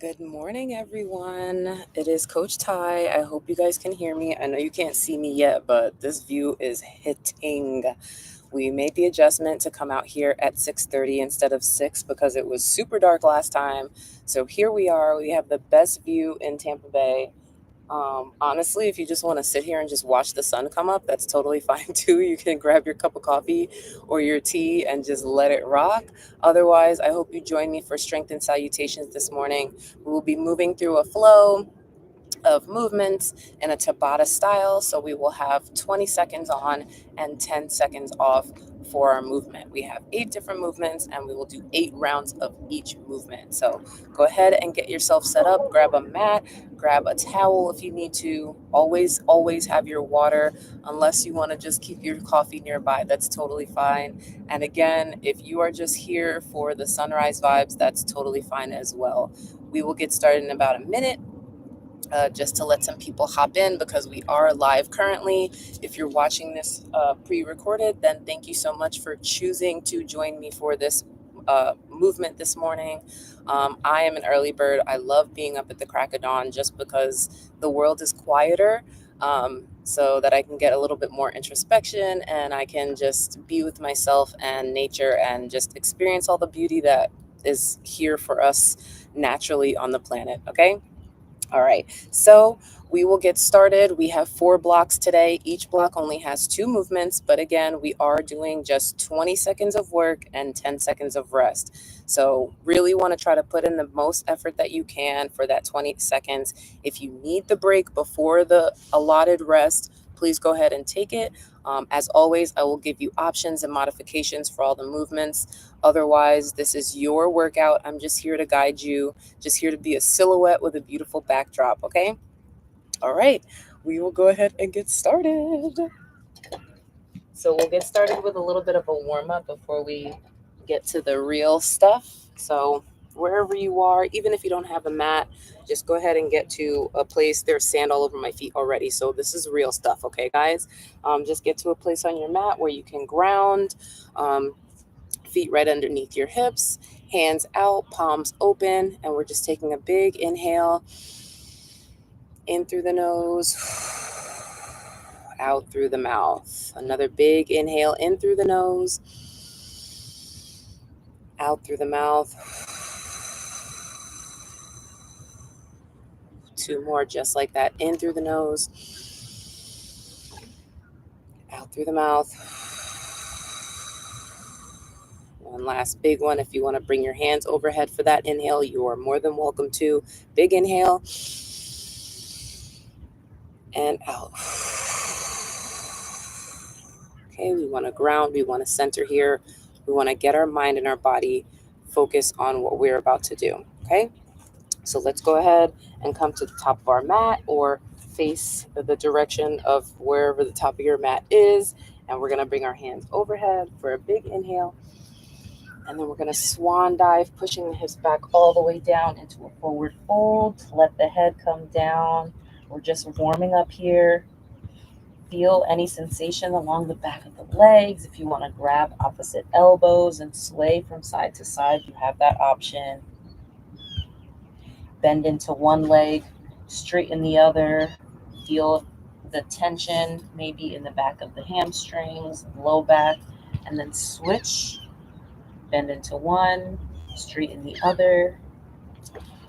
Good morning, everyone. It is Coach Ty. I hope you guys can hear me. I know you can't see me yet, but this view is hitting. We made the adjustment to come out here at 6:30 instead of 6 because it was super dark last time. So here we are. We have the best view in Tampa Bay. Honestly, if you just want to sit here and just watch the sun come up, that's totally fine too. You can grab your cup of coffee or your tea and just let it rock. Otherwise, I hope you join me for Strength and Salutations this morning. We will be moving through a flow of movements in a Tabata style. So we will have 20 seconds on and 10 seconds off for our movement. We have 8 different movements and we will do 8 rounds of each movement. So go ahead and get yourself set up, grab a mat, grab a towel if you need to. Always have your water unless you want to just keep your coffee nearby. That's totally fine. And again, if you are just here for the sunrise vibes, that's totally fine as well. We will get started in about a minute just to let some people hop in because we are live currently. If you're watching this pre-recorded, then thank you so much for choosing to join me for this movement this morning. I am an early bird. I love being up at the crack of dawn just because the world is quieter, so that I can get a little bit more introspection and I can just be with myself and nature and just experience all the beauty that is here for us naturally on the planet. Okay. All right, so we will get started. We have 4 blocks today. Each block only has 2 movements, but again, we are doing just 20 seconds of work and 10 seconds of rest. So really want to try to put in the most effort that you can for that 20 seconds. If you need the break before the allotted rest, please go ahead and take it. As always, I will give you options and modifications for all the movements. Otherwise, this is your workout. I'm just here to guide you, just here to be a silhouette with a beautiful backdrop, okay? All right, we will go ahead and get started. So we'll get started with a little bit of a warm up before we get to the real stuff. So wherever you are, even if you don't have a mat, just go ahead and get to a place. There's sand all over my feet already. So this is real stuff, okay, guys? Just get to a place on your mat where you can ground. Feet right underneath your hips, hands out, palms open, and we're just taking a big inhale in through the nose, out through the mouth. Another big inhale in through the nose, out through the mouth. 2 more just like that, in through the nose, out through the mouth. One last big one. If you want to bring your hands overhead for that inhale, you are more than welcome to. Big inhale and out. Okay, we want to ground, we want to center here. We want to get our mind and our body focused on what we're about to do. Okay, so let's go ahead and come to the top of our mat or face the direction of wherever the top of your mat is. And we're going to bring our hands overhead for a big inhale. And then we're going to swan dive, pushing the hips back all the way down into a forward fold. Let the head come down. We're just warming up here. Feel any sensation along the back of the legs. If you want to grab opposite elbows and sway from side to side, you have that option. Bend into one leg, straighten the other. Feel the tension maybe in the back of the hamstrings, low back, and then switch. Bend into one, straighten the other.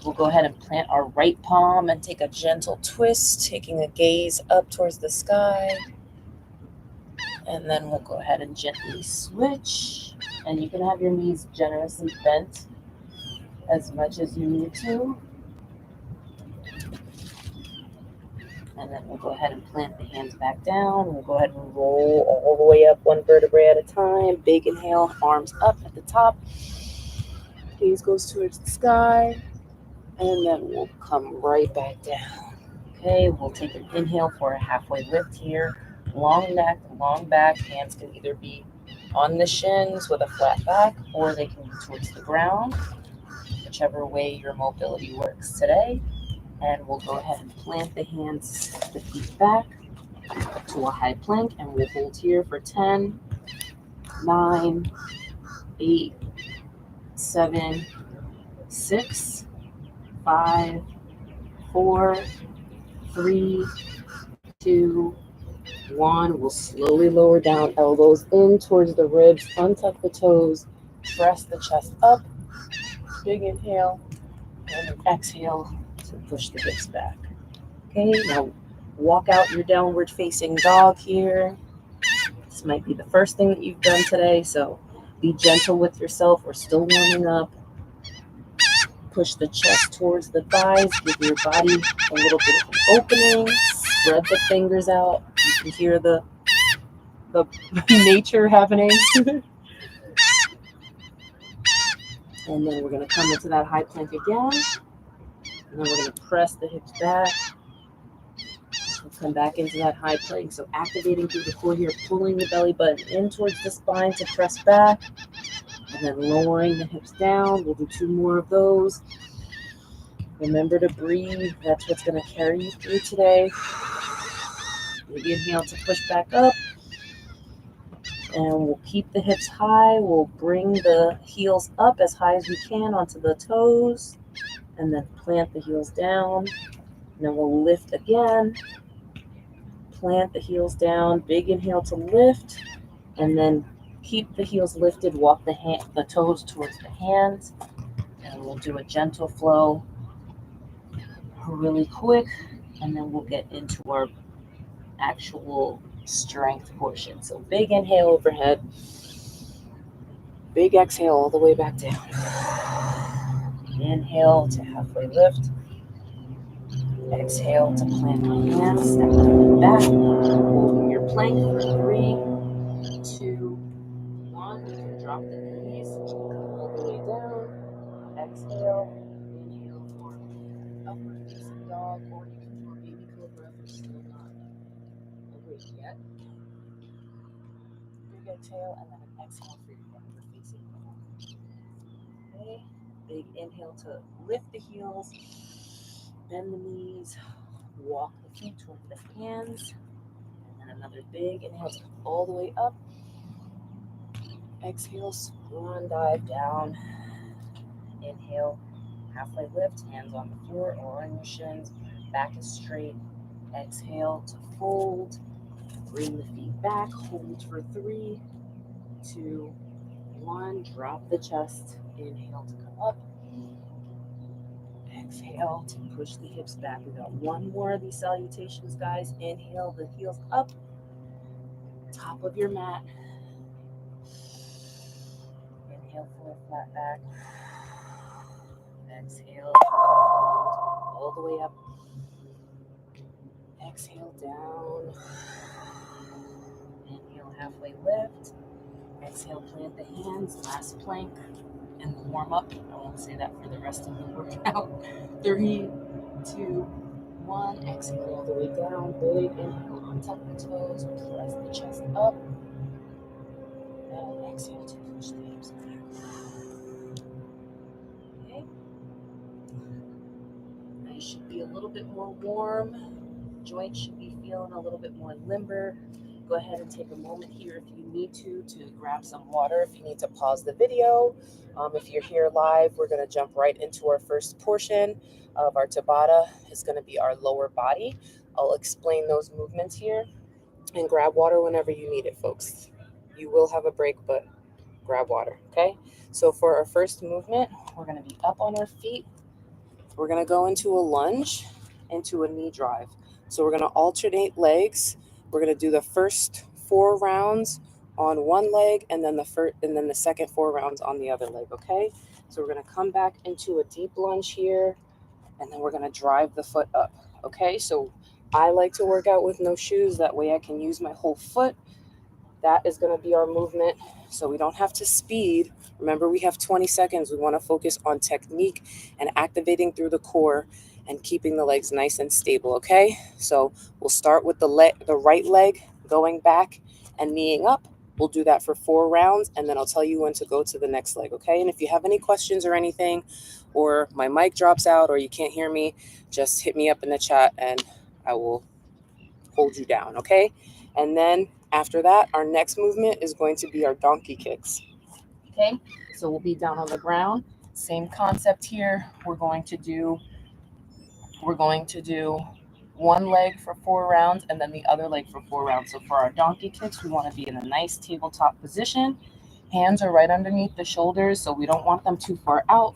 We'll go ahead and plant our right palm and take a gentle twist, taking a gaze up towards the sky. And then we'll go ahead and gently switch. And you can have your knees generously bent as much as you need to. And then we'll go ahead and plant the hands back down. We'll go ahead and roll all the way up, one vertebrae at a time. Big inhale, arms up at the top. Gaze goes towards the sky. And then we'll come right back down. Okay, we'll take an inhale for a halfway lift here. Long neck, long back. Hands can either be on the shins with a flat back, or they can be towards the ground, whichever way your mobility works today. And we'll go ahead and plant the hands, the feet back to a high plank, and we'll hold here for 10, 9, 8, 7, 6, 5, 4, 3, 2, 1. We'll slowly lower down, elbows in towards the ribs, untuck the toes, press the chest up, big inhale, and an exhale to push the hips back. Okay, now walk out your downward facing dog here. This might be the first thing that you've done today, so be gentle with yourself. We're still warming up. Push the chest towards the thighs, give your body a little bit of an opening, spread the fingers out. You can hear the nature happening. And then we're going to come into that high plank again. And then we're going to press the hips back. We'll come back into that high plank. So activating through the core here, pulling the belly button in towards the spine to press back. And then lowering the hips down. We'll do 2 more of those. Remember to breathe. That's what's going to carry you through today. Big inhale to push back up. And we'll keep the hips high. We'll bring the heels up as high as we can onto the toes. And then plant the heels down. And then we'll lift again. Plant the heels down. Big inhale to lift. And then keep the heels lifted. Walk the toes towards the hands. And we'll do a gentle flow really quick. And then we'll get into our actual strength portion. So big inhale overhead. Big exhale all the way back down. Inhale to halfway lift. Exhale to plant my hands, step back, holding your plank for 3, 2, 1. You can drop the knees, come all the way down. Exhale, inhale for upward facing dog, or you can do a baby cobra if you're still not awake yet. Big exhale, and then an exhale for your upward facing dog. Okay, big inhale to lift the heels, bend the knees, walk the feet toward the hands, and then another big inhale to come all the way up. Exhale, swan dive down. Inhale, halfway lift, hands on the floor or on your shins, back is straight. Exhale to fold, bring the feet back, hold for 3, 2, 1, drop the chest. Inhale to come up. Exhale to push the hips back. We got 1 more of these salutations, guys. Inhale, the heels up, top of your mat. Inhale for a flat back. Exhale, all the way up. Exhale down. Inhale, halfway lift. Exhale, plant the hands, last plank, and warm up. I won't say that for the rest of the workout. 3, 2, 1. Exhale all the way down. Big inhale, untuck the toes, press the chest up. And exhale to push the hips back. Okay. Nice, should be a little bit more warm. Joints should be feeling a little bit more limber. Go ahead and take a moment here if you need to grab some water. If you need to pause the video. If you're here live, we're going to jump right into our first portion of our Tabata. It's going to be our lower body. I'll explain those movements here, and grab water whenever you need it, folks. You will have a break, but grab water, okay? So for our first movement, we're going to be up on our feet. We're going to go into a lunge, into a knee drive. So we're going to alternate legs. We're going to do the first 4 rounds on one leg, and then the second 4 rounds on the other leg, okay? So we're going to come back into a deep lunge here, and then we're going to drive the foot up, okay? So I like to work out with no shoes. That way I can use my whole foot. That is going to be our movement, so we don't have to speed. Remember, we have 20 seconds. We want to focus on technique and activating through the core and keeping the legs nice and stable, okay? So we'll start with the right leg going back and kneeing up. We'll do that for 4 rounds, and then I'll tell you when to go to the next leg, okay? And if you have any questions or anything, or my mic drops out or you can't hear me, just hit me up in the chat and I will hold you down, okay? And then after that, our next movement is going to be our donkey kicks, okay? So we'll be down on the ground. Same concept here. We're going to do we're going to do one leg for 4 rounds and then the other leg for 4 rounds. So for our donkey kicks, we want to be in a nice tabletop position. Hands are right underneath the shoulders, so we don't want them too far out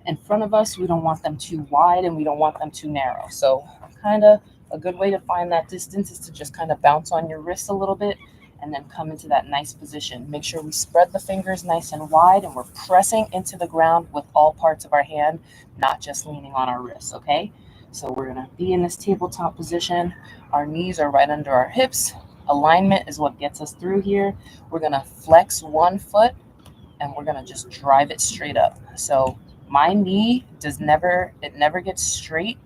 in front of us. We don't want them too wide, and we don't want them too narrow. So kind of a good way to find that distance is to just kind of bounce on your wrists a little bit and then come into that nice position. Make sure we spread the fingers nice and wide, and we're pressing into the ground with all parts of our hand, not just leaning on our wrists, okay? So we're going to be in this tabletop position. Our knees are right under our hips. Alignment is what gets us through here. We're going to flex one foot and we're going to just drive it straight up. So my knee never gets straight,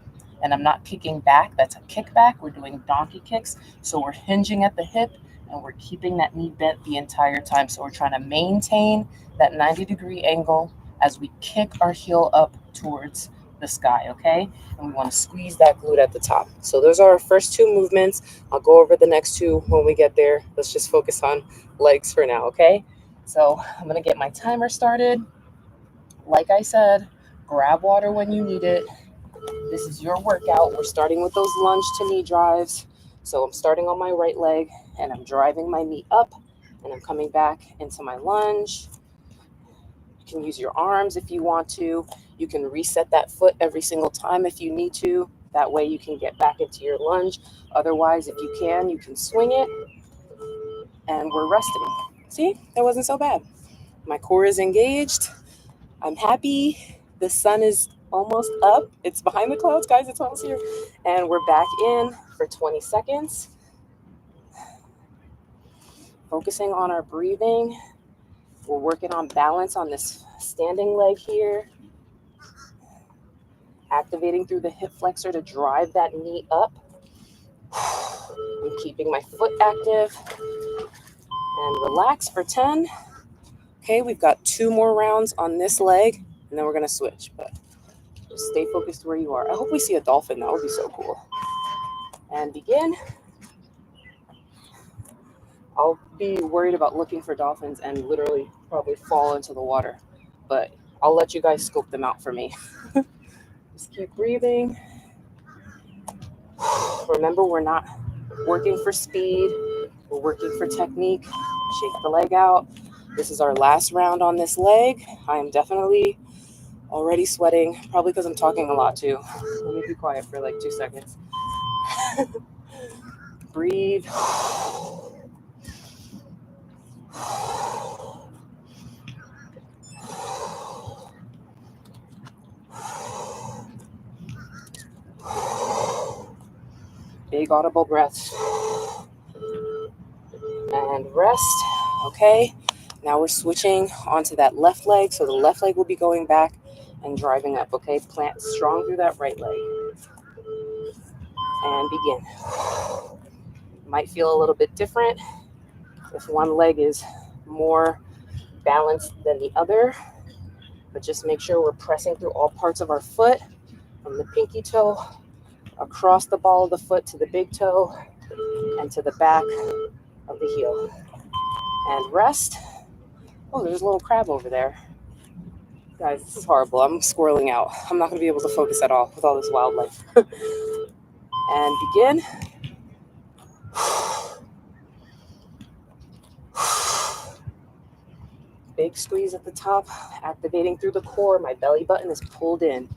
and I'm not kicking back. That's a kickback. We're doing donkey kicks. So we're hinging at the hip and we're keeping that knee bent the entire time. So we're trying to maintain that 90-degree angle as we kick our heel up towards the sky, okay? And we want to squeeze that glute at the top. So those are our first 2 movements. I'll go over the next 2 when we get there. Let's just focus on legs for now, okay? So I'm going to get my timer started. Like I said, grab water when you need it. This is your workout. We're starting with those lunge to knee drives. So I'm starting on my right leg and I'm driving my knee up and I'm coming back into my lunge. You can use your arms if you want to. You can reset that foot every single time if you need to. That way you can get back into your lunge. Otherwise, if you can swing it and we're resting. See, that wasn't so bad. My core is engaged. I'm happy. The sun is almost up. It's behind the clouds, guys. It's almost here. And we're back in for 20 seconds. Focusing on our breathing. We're working on balance on this standing leg here. Activating through the hip flexor to drive that knee up. I'm keeping my foot active. And relax for 10. Okay, we've got 2 more rounds on this leg, and then we're going to switch. But just stay focused where you are. I hope we see a dolphin. That would be so cool. And begin. I'll be worried about looking for dolphins and literally probably fall into the water. But I'll let you guys scope them out for me. Just keep breathing. Remember, we're not working for speed. We're working for technique. Shake the leg out. This is our last round on this leg. I am definitely already sweating, probably because I'm talking a lot too. Let me be quiet for like 2 seconds. Breathe. Big audible breaths. And rest. Okay. Now we're switching onto that left leg. So the left leg will be going back and driving up. Okay. Plant strong through that right leg. And begin. Might feel a little bit different if one leg is more balanced than the other. But just make sure we're pressing through all parts of our foot, from the pinky toe across the ball of the foot to the big toe and to the back of the heel. And rest. Oh, there's a little crab over there. Guys, this is horrible. I'm squirreling out. I'm not going to be able to focus at all with all this wildlife. And begin. Big squeeze at the top, activating through the core. My belly button is pulled in.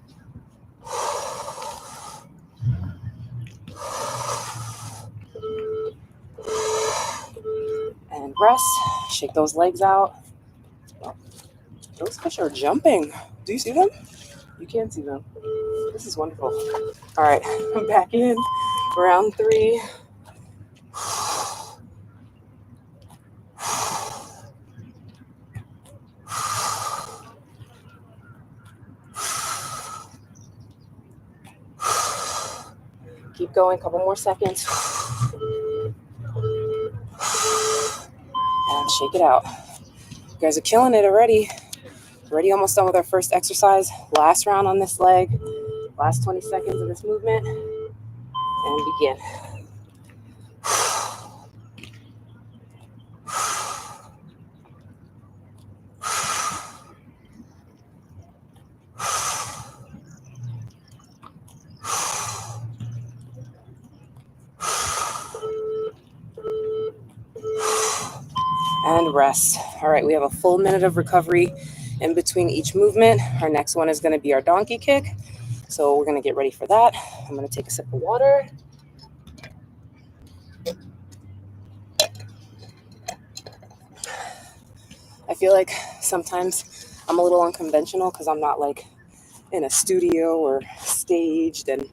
And rest. Shake those legs out. Those fish are jumping. Do you see them? You can't see them. This is wonderful. All right, I'm back in. Round 3. Keep going, couple more seconds. And shake it out. You guys are killing it already. Already almost done with our first exercise. Last round on this leg. Last 20 seconds of this movement. And begin. and rest. All right, we have a full minute of recovery in between each movement. Our next one is going to be our donkey kick. So we're going to get ready for that. I'm going to take a sip of water. I feel like sometimes I'm a little unconventional because I'm not like in a studio or staged and,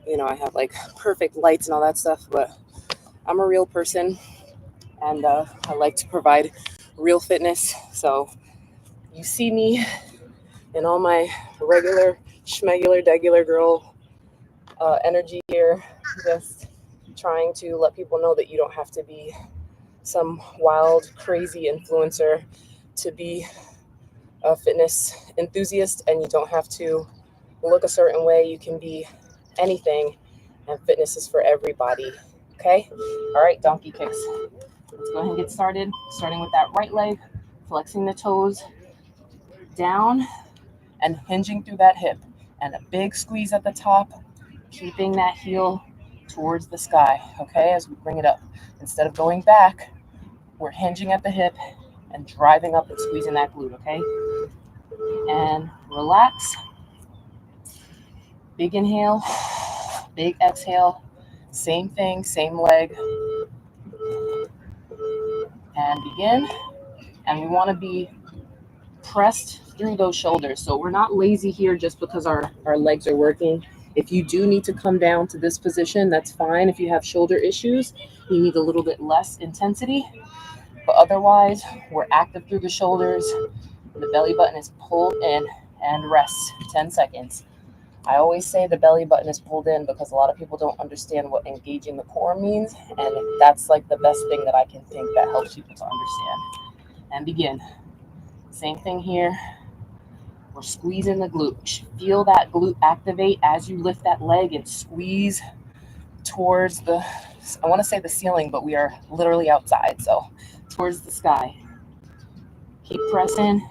you know, I have like perfect lights and all that stuff, but I'm a real person and I like to provide real fitness. So you see me in all my regular, schmegular, degular girl energy here, just trying to let people know that you don't have to be some wild, crazy influencer to be a fitness enthusiast, and you don't have to look a certain way. You can be anything, and fitness is for everybody. Okay? All right, donkey kicks. Let's go ahead and get started. Starting with that right leg, flexing the toes down and hinging through that hip. And a big squeeze at the top, keeping that heel towards the sky, okay, as we bring it up. Instead of going back, we're hinging at the hip and driving up and squeezing that glute, okay? And relax. Big inhale, big exhale. Same thing, same leg. And begin. And we want to be pressed through those shoulders. So we're not lazy here just because our legs are working. If you do need to come down to this position, that's fine. If you have shoulder issues, you need a little bit less intensity. But otherwise, we're active through the shoulders. The belly button is pulled in and rest 10 seconds. I always say the belly button is pulled in because a lot of people don't understand what engaging the core means. And that's like the best thing that I can think that helps people to understand. And begin. Same thing here. We're squeezing the glute. Feel that glute activate as you lift that leg and squeeze towards the, I want to say the ceiling, but we are literally outside. So towards the sky. Keep pressing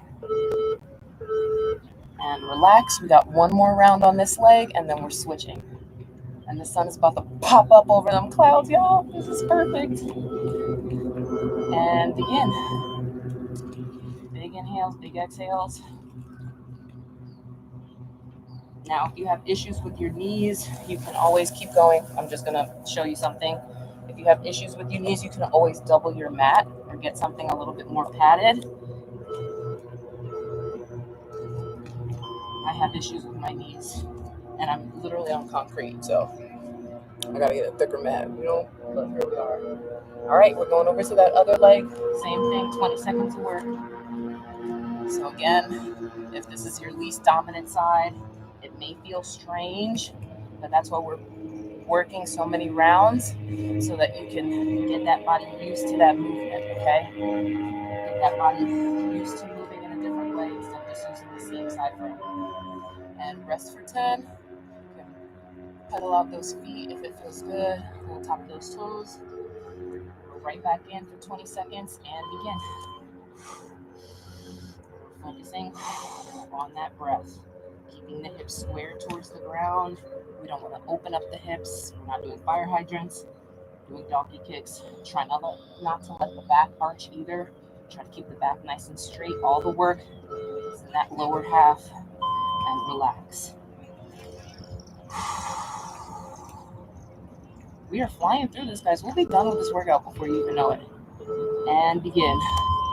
and relax. We got one more round on this leg and then we're switching. And the sun is about to pop up over them clouds, y'all. This is perfect. And begin. Big inhales, big exhales. Now, if you have issues with your knees, you can always keep going. I'm just going to show you something. If you have issues with your knees, you can always double your mat or get something a little bit more padded. I have issues with my knees, and I'm literally on concrete, so I got to get a thicker mat, you know? But here we are. All right, we're going over to that other leg. Same thing, 20 seconds of work. So again, if this is your least dominant side, it may feel strange, but that's why we're working so many rounds so that you can get that body used to that movement, okay? Get that body used to moving in a different way instead of just using the same side frame. And rest for 10. You can pedal out those feet if it feels good. Pull top of those toes. Go right back in for 20 seconds and begin. Focusing on that breath. Keeping the hips square towards the ground. We don't want to open up the hips. We're not doing fire hydrants. Doing donkey kicks. Try not to let the back arch either. Try to keep the back nice and straight. All the work is in that lower half. And relax. We are flying through this, guys. We'll be done with this workout before you even know it. And begin.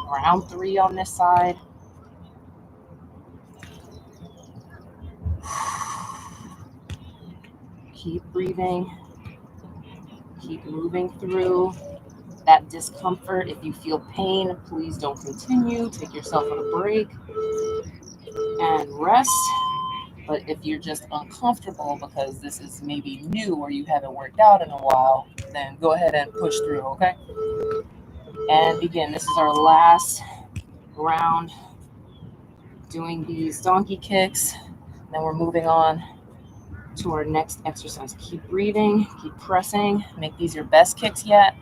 Round 3 on this side. Keep breathing. Keep moving through that discomfort. If you feel pain, please don't continue. Take yourself on a break and rest. But if you're just uncomfortable because this is maybe new or you haven't worked out in a while, then go ahead and push through, okay? And begin. This is our last round doing these donkey kicks. Then we're moving on to our next exercise. Keep breathing, keep pressing. Make these your best kicks yet.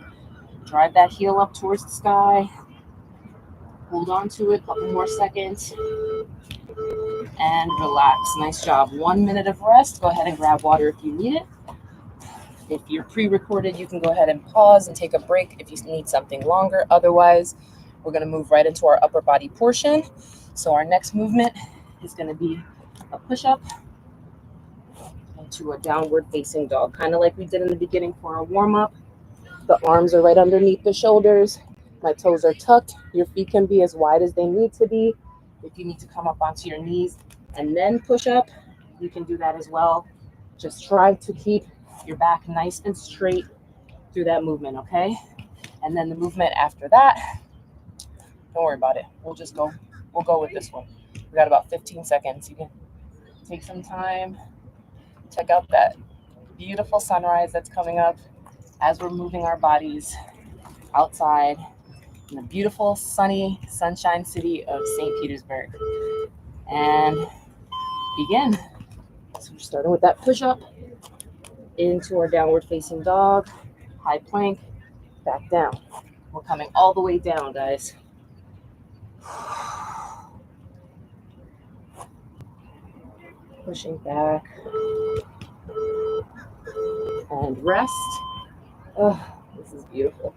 Drive that heel up towards the sky. Hold on to it, a couple more seconds. And relax. Nice job. 1 minute of rest. Go ahead and grab water if you need it. If you're pre-recorded, you can go ahead and pause and take a break if you need something longer. Otherwise, we're going to move right into our upper body portion. So our next movement is going to be a push-up into a downward facing dog, kind of like we did in the beginning for our warm-up. The arms are right underneath the shoulders. My toes are tucked. Your feet can be as wide as they need to be. If you need to come up onto your knees and then push up, you can do that as well. Just try to keep your back nice and straight through that movement, okay? And then the movement after that, don't worry about it. We'll go with this one. We got about 15 seconds. You can take some time, check out that beautiful sunrise that's coming up as we're moving our bodies outside in the beautiful, sunny, sunshine city of St. Petersburg. And begin. So we're starting with that push-up into our downward facing dog, high plank, back down. We're coming all the way down, guys. Pushing back and rest. Oh, this is beautiful.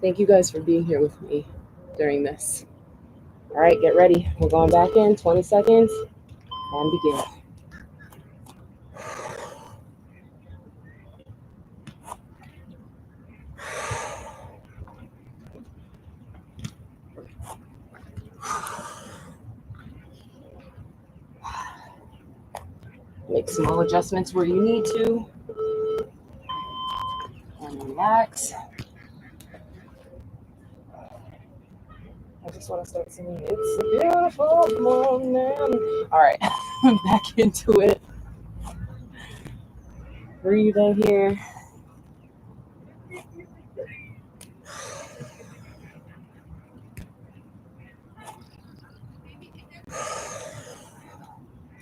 Thank you guys for being here with me during this. All right, get ready. We're going back in 20 seconds and begin. Make small adjustments where you need to. And relax. I just want to start singing It's a Beautiful Morning. All right, back into it. Breathe in here.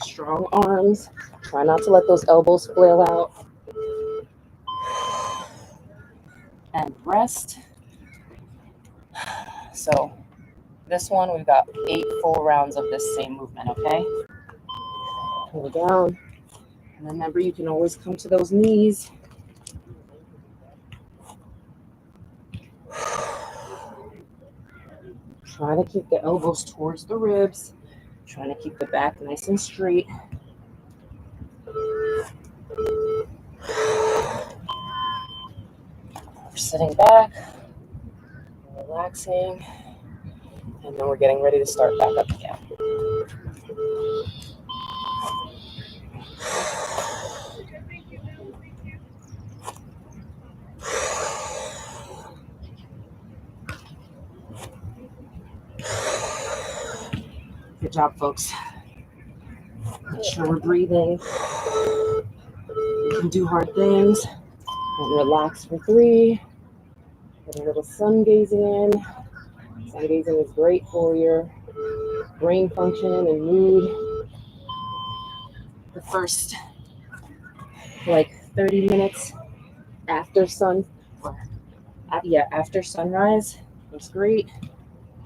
Strong arms. Try not to let those elbows flail out. And rest. So this one, we've got 8 full rounds of this same movement, okay? Pull down. And remember, you can always come to those knees. Try to keep the elbows towards the ribs. Trying to keep the back nice and straight. We're sitting back, relaxing, and then we're getting ready to start back up again. Good job, folks. Make sure we're breathing. You can do hard things and relax for 3. Get a little sun gazing in. Sun gazing is great for your brain function and mood. The first 30 minutes after after sunrise, it's great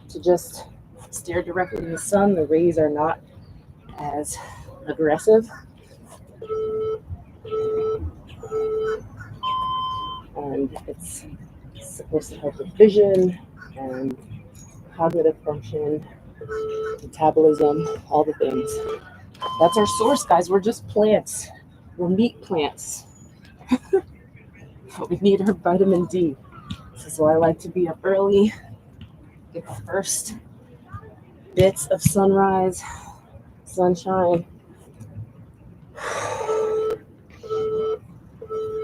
to just stare directly in the sun. The rays are not as aggressive. And it's supposed to help with vision and cognitive function, metabolism, all the things. That's our source, guys. We're just plants. We're meat plants. But we need our vitamin D. This is why I like to be up early, get the first bits of sunrise, sunshine.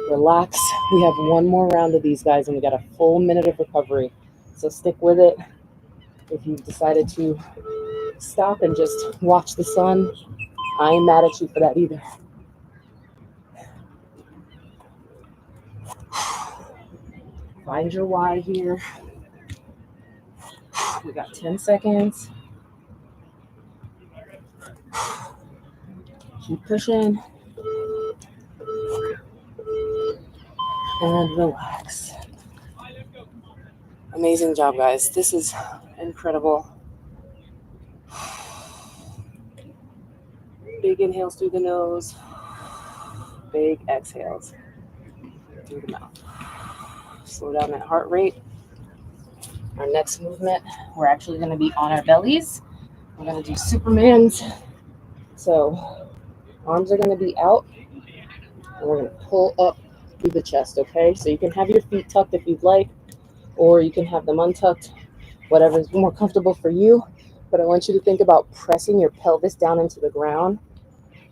Relax. We have one more round of these, guys, and we got a full minute of recovery. So stick with it. If you've decided to stop and just watch the sun, I ain't mad at you for that either. Find your why here. We got 10 seconds. Keep pushing. And relax. Amazing job, guys. This is incredible. Big inhales through the nose. Big exhales through the mouth. Slow down that heart rate. Our next movement, we're actually going to be on our bellies. We're going to do Superman's. So arms are going to be out, and we're going to pull up through the chest, okay? So you can have your feet tucked if you'd like, or you can have them untucked, whatever is more comfortable for you. But I want you to think about pressing your pelvis down into the ground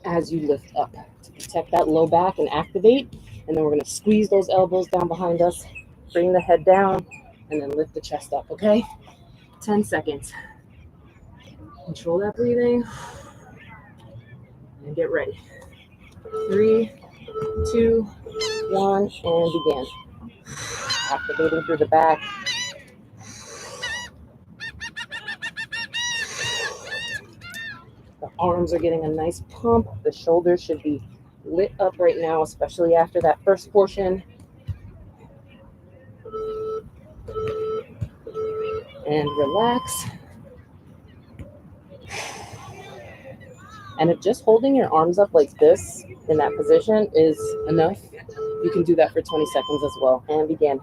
as you lift up to protect that low back and activate. And then we're going to squeeze those elbows down behind us, bring the head down, and then lift the chest up, okay? 10 seconds. Control that breathing and get ready. 3, 2, 1, and begin. Activating through the back. The arms are getting a nice pump. The shoulders should be lit up right now, especially after that first portion. And relax. And if just holding your arms up like this in that position is enough, you can do that for 20 seconds as well. And begin.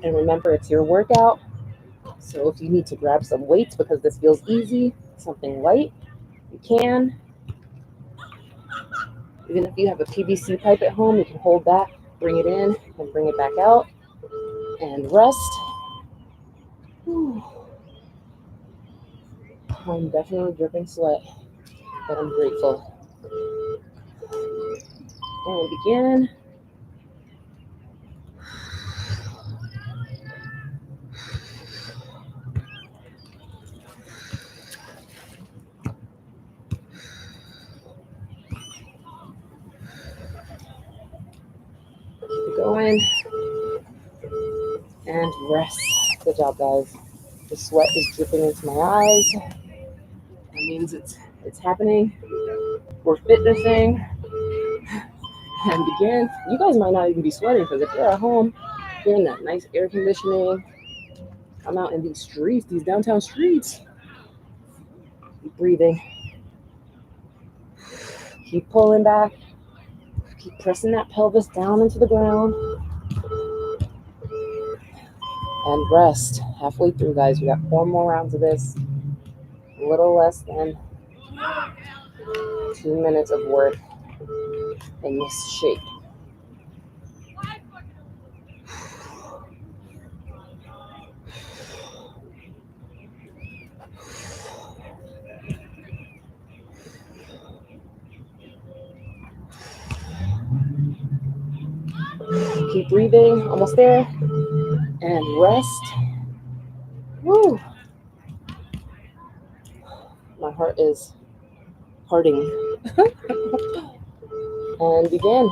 And remember, it's your workout. So if you need to grab some weights because this feels easy, something light, you can. Even if you have a PVC pipe at home, you can hold that, bring it in, and bring it back out. And rest. Whew. I'm definitely dripping sweat, but I'm grateful. And begin. Keep it going. And rest. Good job, guys. The sweat is dripping into my eyes. That means it's happening. We're fitnessing. And begin. You guys might not even be sweating because if you're at home, you're in that nice air conditioning. I'm out in these streets, these downtown streets. Keep breathing. Keep pulling back. Keep pressing that pelvis down into the ground. And rest. Halfway through, guys. We got 4 more rounds of this. A little less than 2 minutes of work in this shape. Keep breathing. Almost there. And rest. Woo. My heart is hearting. And begin.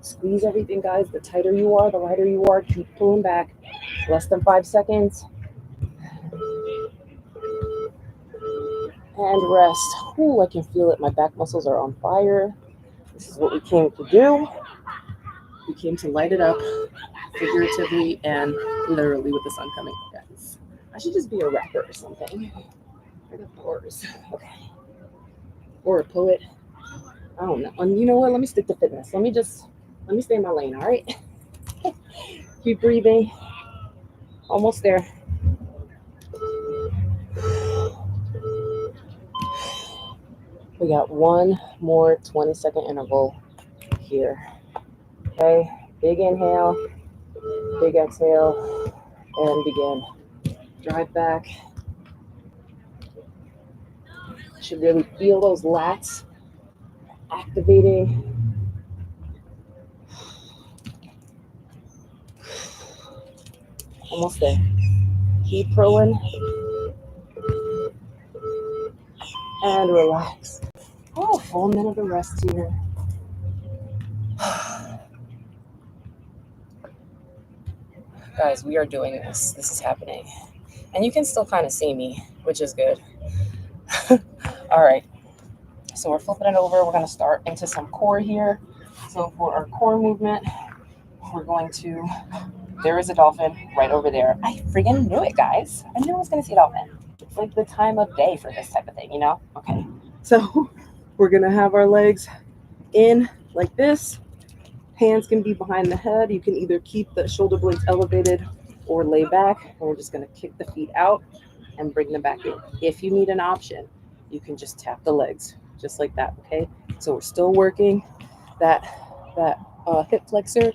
Squeeze everything, guys. The tighter you are, the lighter you are. Keep pulling back. Less than 5 seconds. And rest. Ooh, I can feel it. My back muscles are on fire. This is what we came to do. We came to light it up, figuratively and literally with the sun coming. Guys, I should just be a rapper or something. I got bars. Okay. Or a poet. I don't know. And you know what? Let me stick to fitness. Let me stay in my lane, all right? Keep breathing. Almost there. We got 1 more 20-second interval here. Okay, big inhale, big exhale, and begin. Drive back. Should really feel those lats activating. Almost there. Keep pulling. And relax. Oh, full minute of rest here. Guys, we are doing this. This is happening. And you can still kind of see me, which is good. All right. So we're flipping it over. We're going to start into some core here. So for our core movement, we're going to, there is a dolphin right over there. I friggin' knew it, guys. I knew I was going to see a dolphin. it's like the time of day for this type of thing, you know? Okay, so we're gonna have our legs in like this. Hands can be behind the head. You can either keep the shoulder blades elevated or lay back. And we're just gonna kick the feet out and bring them back in. If you need an option, you can just tap the legs just like that, okay? So we're still working that hip flexor.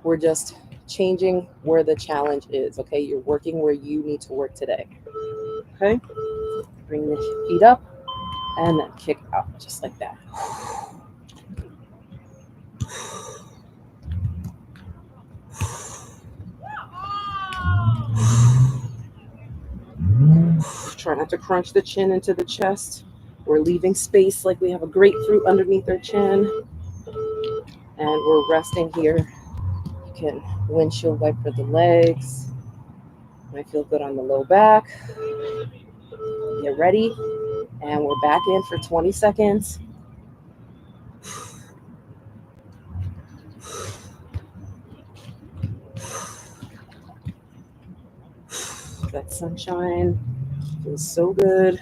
We're just changing where the challenge is, okay? You're working where you need to work today, okay? Bring the feet up and then kick out just like that. Try not to crunch the chin into the chest. We're leaving space like we have a grapefruit underneath our chin. And we're resting here. You can windshield wiper the legs. Might feel good on the low back. Get ready. And we're back in for 20 seconds. That sunshine feels so good.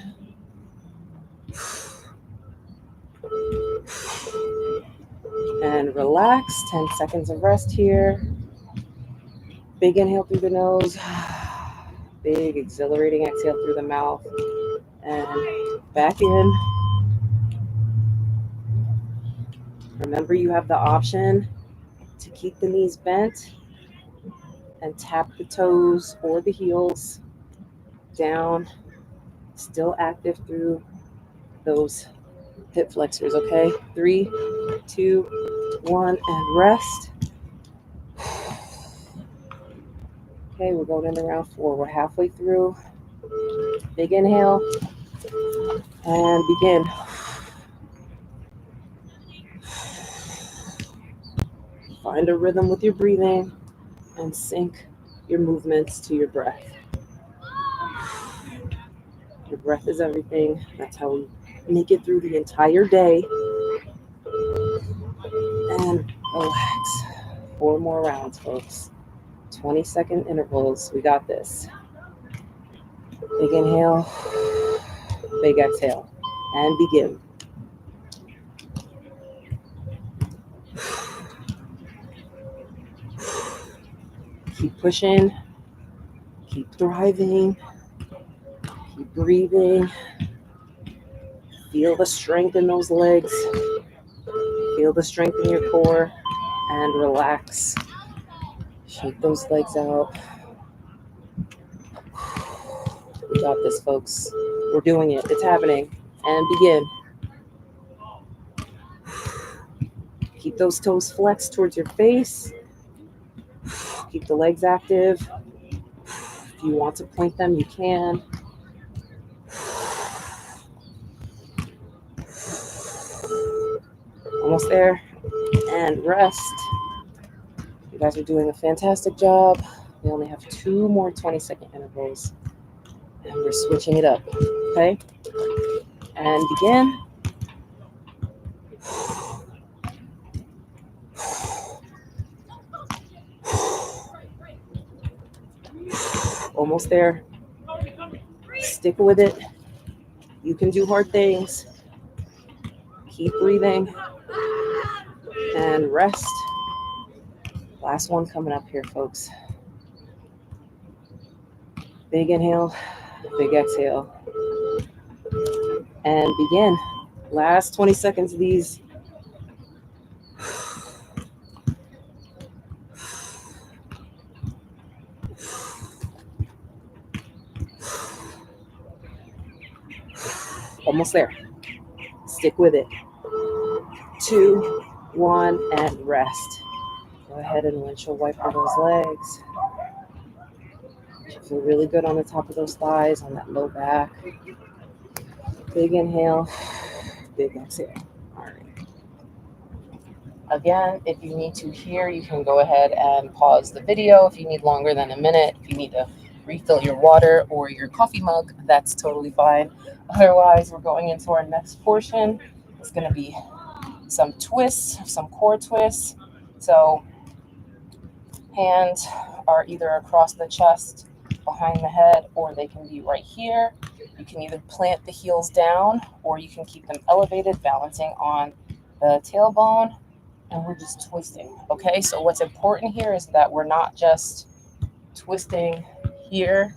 And relax. 10 seconds of rest here. Big inhale through the nose. Big exhilarating exhale through the mouth. And back in. Remember, you have the option to keep the knees bent and tap the toes or the heels down. Still active through those hip flexors, okay? 3, 2, 1, and rest. Okay, we're going into round 4. We're halfway through. Big inhale and begin. Find a rhythm with your breathing and sync your movements to your breath. Your breath is everything. That's how we make it through the entire day. And relax. 4 more rounds, folks. 20-second intervals. We got this. Big inhale, big exhale, and begin. Keep pushing, keep thriving, keep breathing. Feel the strength in those legs. Feel the strength in your core, and relax. Shake those legs out. We got this, folks. We're doing it. It's happening. And begin. Keep those toes flexed towards your face. Keep the legs active. If you want to point them, you can. Almost there. And rest. You guys are doing a fantastic job. We only have 2 more 20-second intervals. And we're switching it up. Okay? And begin. Almost there. Stick with it. You can do hard things. Keep breathing. And rest. Last one coming up here, folks. Big inhale, big exhale. And begin. Last 20 seconds of these. Almost there. Stick with it. 2, 1, and rest. Go ahead and windshield wiper those legs. You feel really good on the top of those thighs, on that low back. Big inhale, big exhale. All right. Again, if you need to hear, you can go ahead and pause the video if you need longer than a minute. If you need to refill your water or your coffee mug, that's totally fine. Otherwise, we're going into our next portion. It's going to be some twists, some core twists. So hands are either across the chest behind the head, or they can be right here. You can either plant the heels down, or you can keep them elevated, balancing on the tailbone, and we're just twisting. Okay, so what's important here is that we're not just twisting here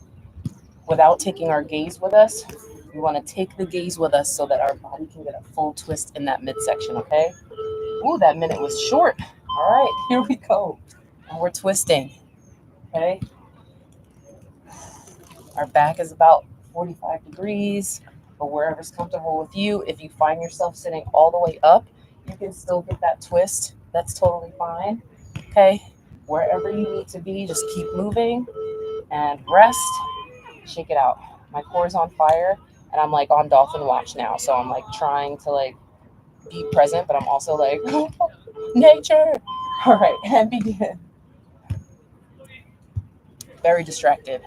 without taking our gaze with us. We want to take the gaze with us so that our body can get a full twist in that midsection, okay? Ooh, that minute was short. All right, here we go. And we're twisting, okay? Our back is about 45 degrees, but wherever's comfortable with you. If you find yourself sitting all the way up, you can still get that twist. That's totally fine, okay? Wherever you need to be, just keep moving and rest. Shake it out. My core is on fire, and I'm like on dolphin watch now. So I'm like trying to like be present, but I'm also like nature. All right, and begin. Very distracted,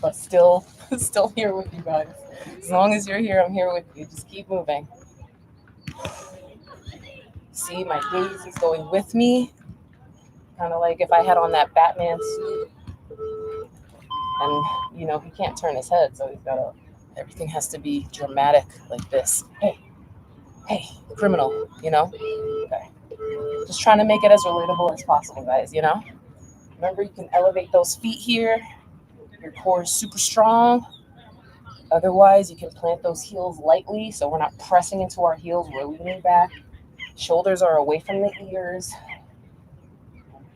but still here with you guys. As long as you're here, I'm here with you. Just keep moving. See, my gaze is going with me, kind of like if I had on that Batman suit, and he can't turn his head, so everything has to be dramatic like this. Hey, criminal. Okay. Just trying to make it as relatable as possible, guys. Remember, you can elevate those feet here. Your core is super strong. Otherwise, you can plant those heels lightly so we're not pressing into our heels. We're leaning back. Shoulders are away from the ears.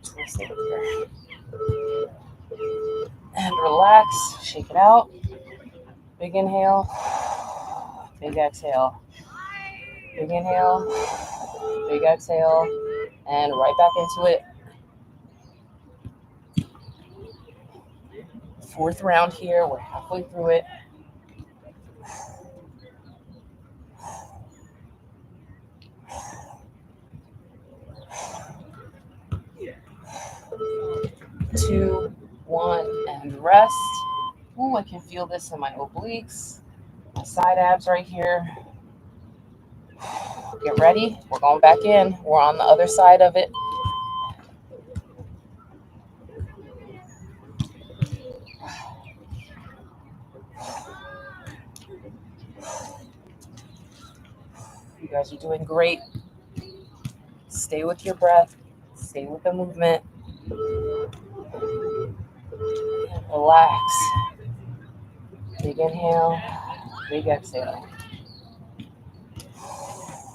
Twist it here. And relax. Shake it out. Big inhale. Big exhale. Big inhale. Big exhale. And right back into it. Fourth round here. We're halfway through it. Two, one, and rest. Ooh, I can feel this in my obliques, my side abs right here. Get ready. We're going back in. We're on the other side of it. You guys are doing great. Stay with your breath. Stay with the movement. Relax. Big inhale. Big exhale.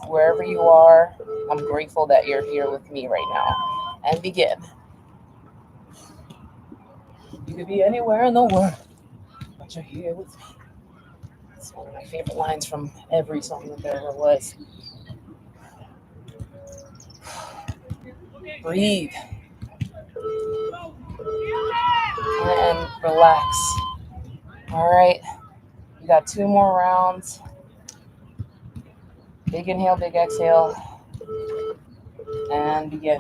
Wherever you are, I'm grateful that you're here with me right now. And begin. You could be anywhere in the world, but you're here with me. It's one of my favorite lines from every song that there ever was. Breathe. And relax. All right. You got 2 more rounds. Big inhale, big exhale. And begin.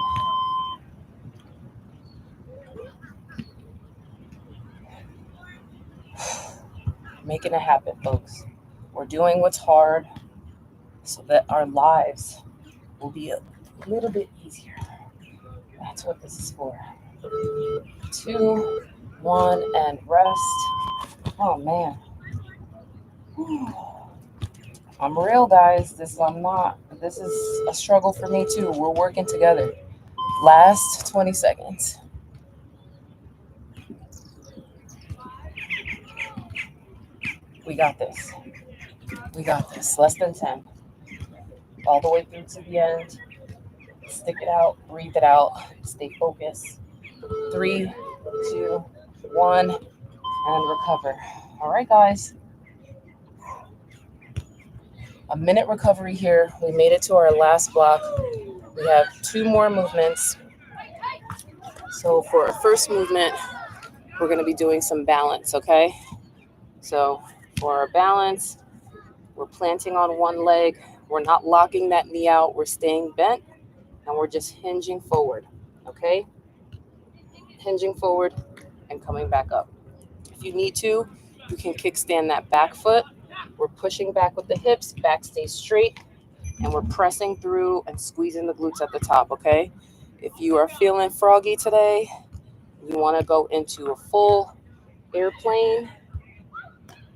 Making it happen, folks. We're doing what's hard so that our lives will be a little bit easier. That's what this is for. 2, 1, and rest. Oh, man. I'm real, guys. This is a struggle for me, too. We're working together. Last 20 seconds. We got this. We got this. Less than 10. All the way through to the end. Stick it out. Breathe it out. Stay focused. 3, 2, 1, and recover. All right, guys. A minute recovery here. We made it to our last block. We have 2 more movements. So for our first movement, we're going to be doing some balance, okay? So for our balance, we're planting on one leg. We're not locking that knee out. We're staying bent, and we're just hinging forward, okay? Hinging forward and coming back up. If you need to, you can kickstand that back foot. We're pushing back with the hips, back stays straight, and we're pressing through and squeezing the glutes at the top, okay? If you are feeling froggy today, you want to go into a full airplane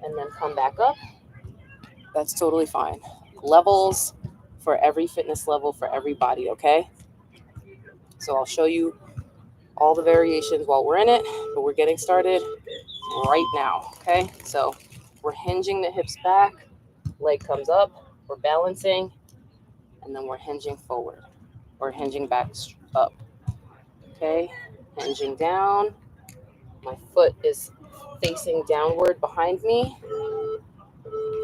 and then come back up, that's totally fine. Levels for every fitness level for everybody, okay? So I'll show you all the variations while we're in it, but we're getting started right now, okay? So we're hinging the hips back, leg comes up, we're balancing, and then we're hinging forward or hinging back up, okay? Hinging down, my foot is facing downward behind me.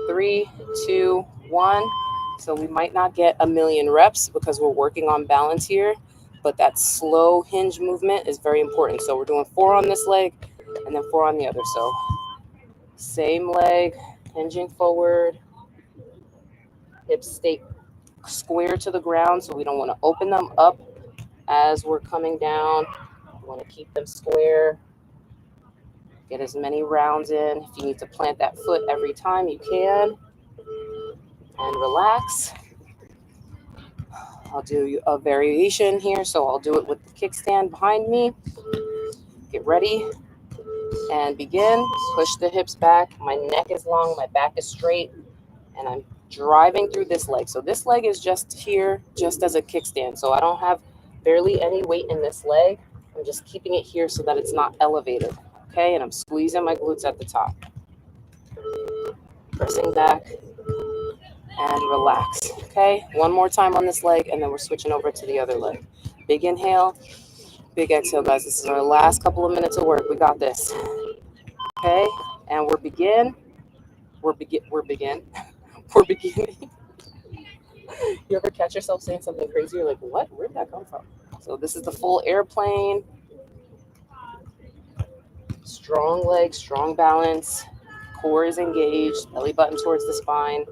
3, 2, 1. So we might not get a million reps because we're working on balance here, but that slow hinge movement is very important. So we're doing 4 on this leg and then 4 on the other. So same leg, hinging forward, hips stay square to the ground, so we don't want to open them up as we're coming down. We want to keep them square. Get as many rounds in. If you need to plant that foot every time, you can. And relax. I'll do a variation here, so I'll do it with the kickstand behind me. Get ready and begin. Push the hips back. My neck is long, my back is straight, and I'm driving through this leg. So this leg is just here, just as a kickstand. So I don't have barely any weight in this leg. I'm just keeping it here so that it's not elevated. Okay, and I'm squeezing my glutes at the top. Pressing back and relax. Okay, one more time on this leg, and then we're switching over to the other leg. Big inhale, big exhale, guys. This is our last couple of minutes of work. We got this. Okay, and we're beginning. You ever catch yourself saying something crazy? You're like, what? Where did that come from? So this is the full airplane. Strong legs, strong balance. Core is engaged. Belly button towards the spine.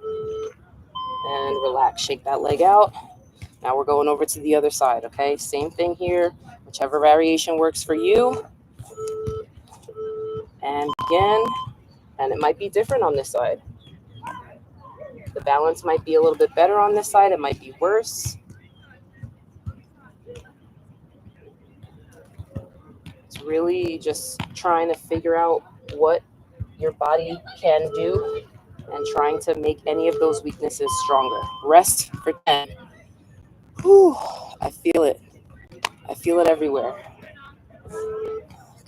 And relax. Shake that leg out. Now we're going over to the other side, okay? Same thing here. Whichever variation works for you. And begin. And it might be different on this side. The balance might be a little bit better on this side. It might be worse. It's really just trying to figure out what your body can do and trying to make any of those weaknesses stronger. Rest for 10. Whew, I feel it. I feel it everywhere.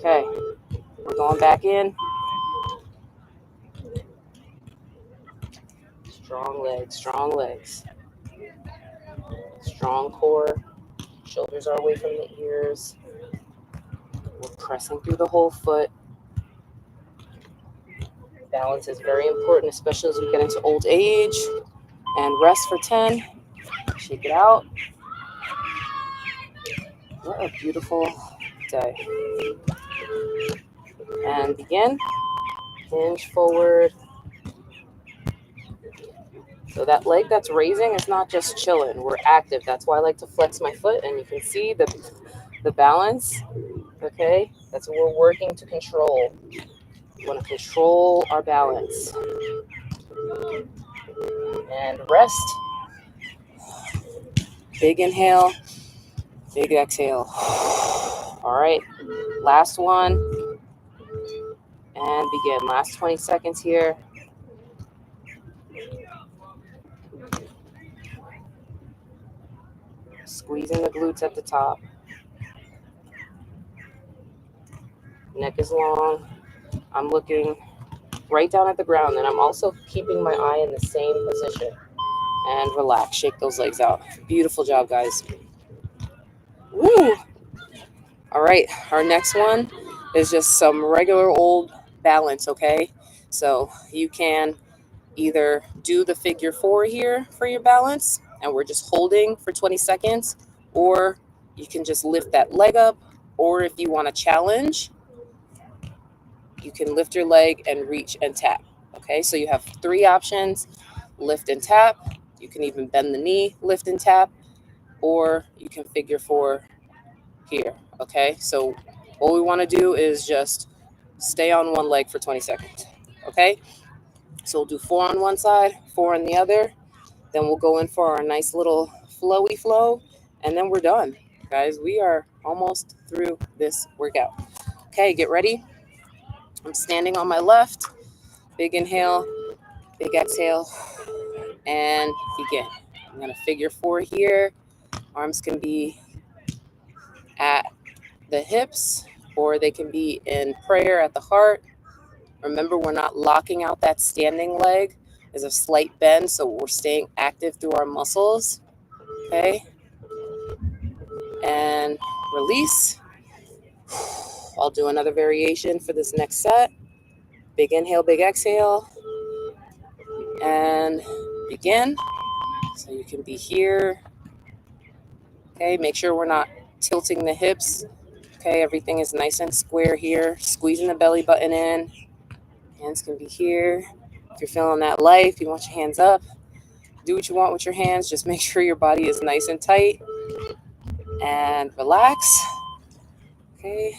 Okay, we're going back in. Strong legs, strong legs. Strong core. Shoulders are away from the ears. We're pressing through the whole foot. Balance is very important, especially as we get into old age. And rest for 10. Shake it out. What a beautiful day. And begin. Hinge forward. So that leg that's raising is not just chilling. We're active. That's why I like to flex my foot. And you can see the balance. Okay? That's what we're working to control. We want to control our balance. And rest. Big inhale. Big exhale. All right. Last one. And begin. Last 20 seconds here. Squeezing the glutes at the top. Neck is long. I'm looking right down at the ground, and I'm also keeping my eye in the same position. And relax. Shake those legs out. Beautiful job, guys. Woo! All right. Our next one is just some regular old balance, okay? So you can either do the figure 4 here for your balance, and we're just holding for 20 seconds, or you can just lift that leg up, or if you want to challenge, you can lift your leg and reach and tap. Okay, so you have 3 options: lift and tap. You can even bend the knee, lift and tap, or you can figure 4 here. Okay, so what we want to do is just stay on one leg for 20 seconds. Okay, so we'll do 4 on one side, 4 on the other. Then we'll go in for our nice little flowy flow, and then we're done. Guys, we are almost through this workout. Okay, get ready. I'm standing on my left. Big inhale, big exhale, and begin. I'm going to figure 4 here. Arms can be at the hips, or they can be in prayer at the heart. Remember, we're not locking out that standing leg. There's a slight bend, so we're staying active through our muscles. Okay. And release. I'll do another variation for this next set. Big inhale, big exhale, and begin. So you can be here. Okay, make sure we're not tilting the hips. Okay, everything is nice and square here. Squeezing the belly button in. Hands can be here. If you're feeling that life, you want your hands up. Do what you want with your hands. Just make sure your body is nice and tight. And relax. Okay,